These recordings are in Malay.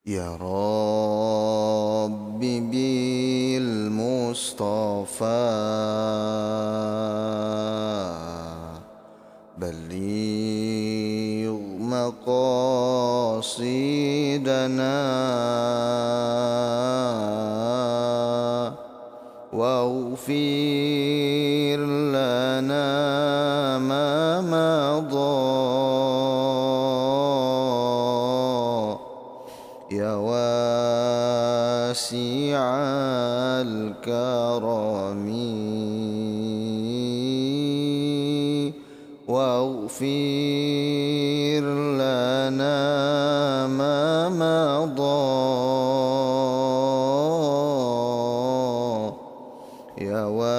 يا رب بالمصطفى بلغ مقاصدنا واغفر لنا ما مضى يا واسع الكرم واغفر لنا ما مضى يا واسع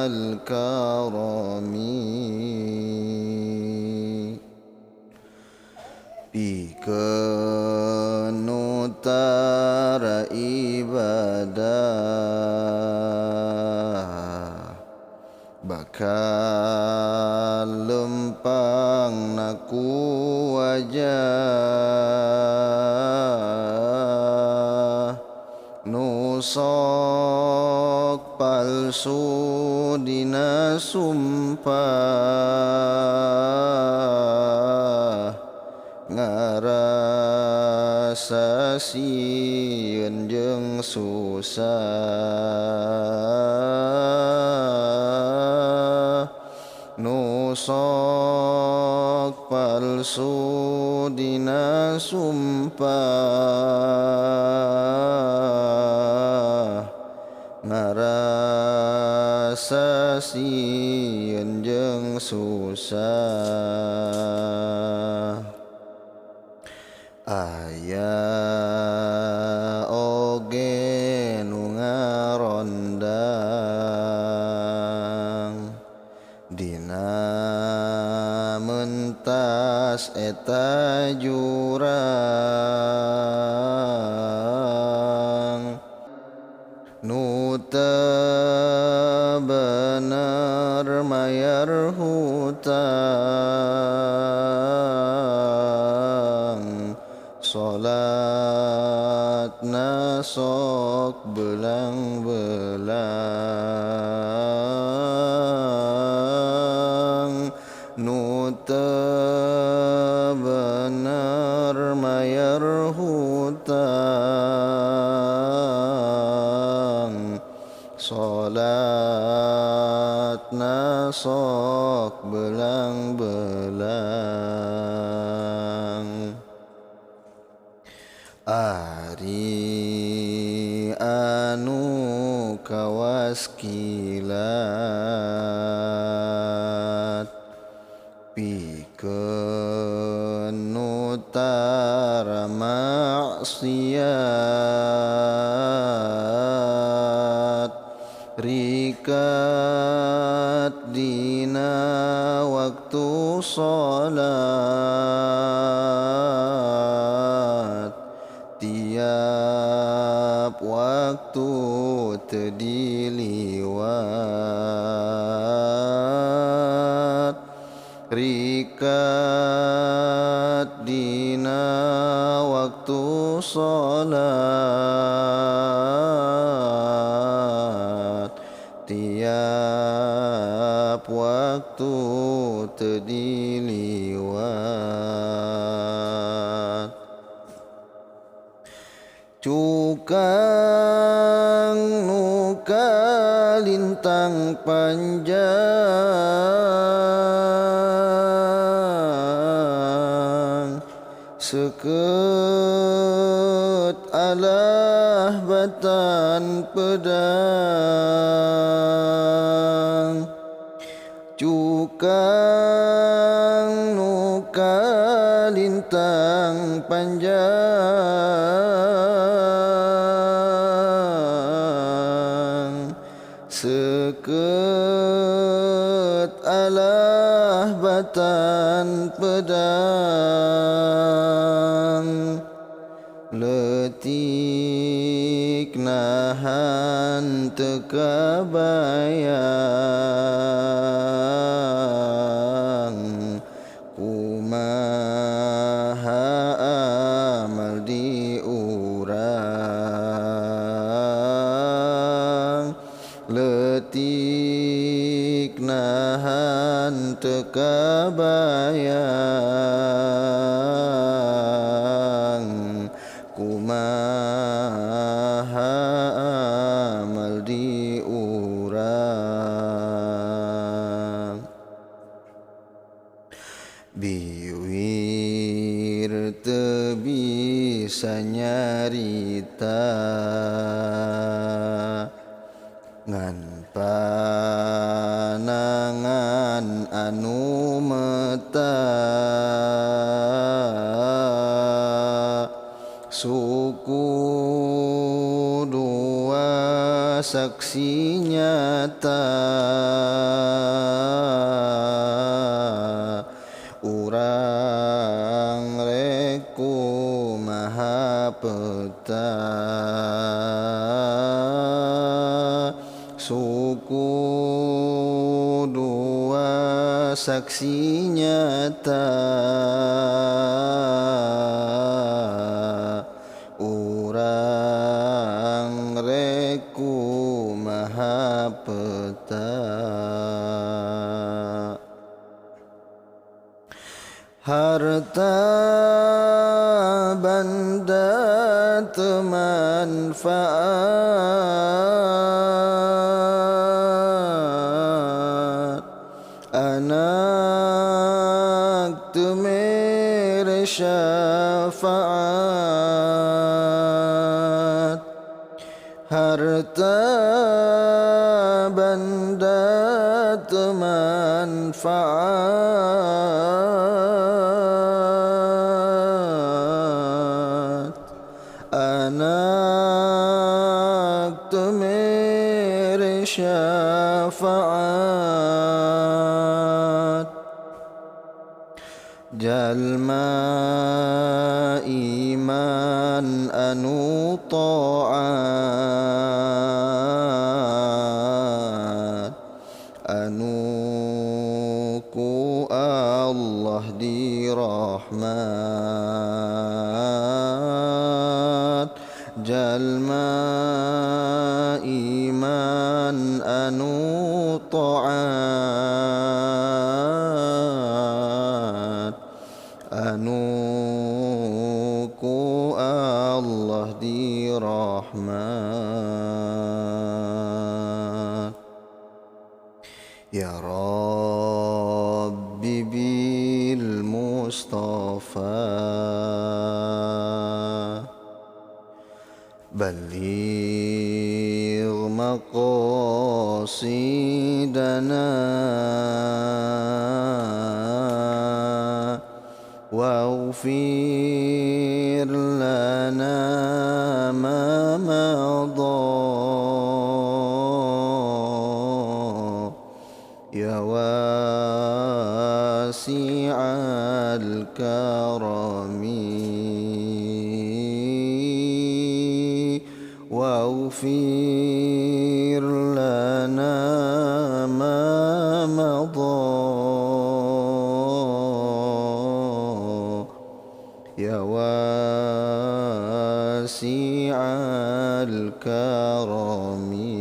الكرم Pikeun tara ibadah bakal lempang naku wajah nu sok palsu dina sumpah ngarasa sieun jeung susah nu sok palsu dina sumpah ngarasa sieun jeung susah aya oge nu ngarondang dina mentas eta jurang nu teu bener mayar hutang salatna sok belang-belang nu teu bener mayar hutang salatna sok belang-belang ari anu kawas kilat pikeun nu tara maksiat rikat dina waktu salat tiap waktu teu diliwat rikat dina waktu salat tiap waktu teu diliwat cukang nu kalintang panjang seukeut alah batan pedang cukang nu kalintang panjang seukeut alah batan pedang leutik nahan teu kabayang kumaha hayang kumaha amal di urang biwir teu bisa nyarita ngan panangan anu meta suku dua saksi nyata urang rek kumaha peta suku dua saksi nyata urang rek kumaha peta harta banda teu manfaat anak teu mere syafaat harta banda teu manfaat anak teu mere syafaat jalma iman anu taat anu ku Allah dirahmat jalma iman anu taat anu ku Allah dirahmat ya Rabbi bil Mustafa baligh maqasidana waghfir lana ma madha ya wasi'al karami waghfir lana ma madha ya wasi'al karami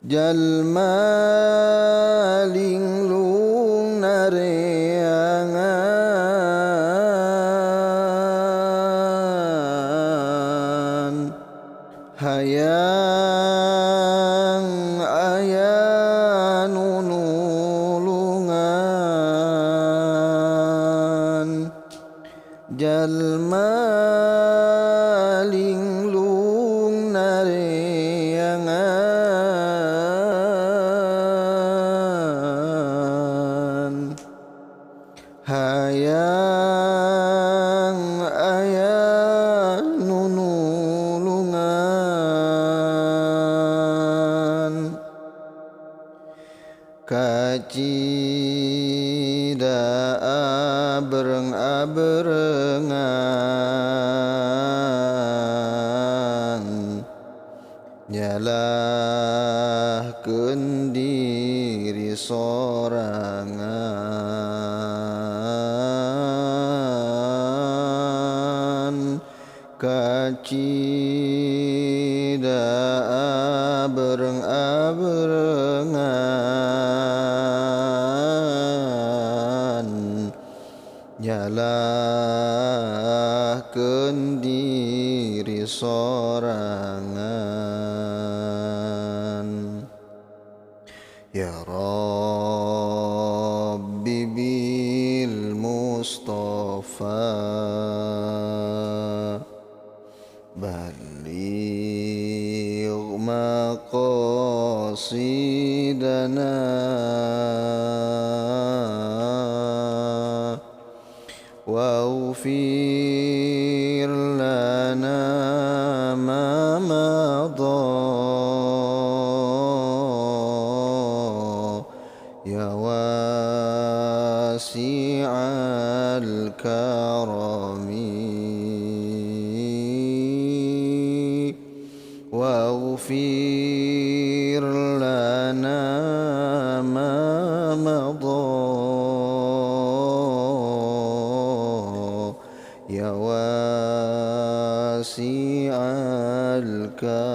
jalma linglung nareangan hayang aya nulungan jalma linglung nareangan hayang aya nulungan kacida abreng-abrengan nyalahkeun diri sorangan kacida nyalahkeun diri sorangan. Ya Rabbi bil Mustafa baligh maqasidana waghfir lana ma madha ya wasi'al karami waghfir lana ma madha ya wasi'al karami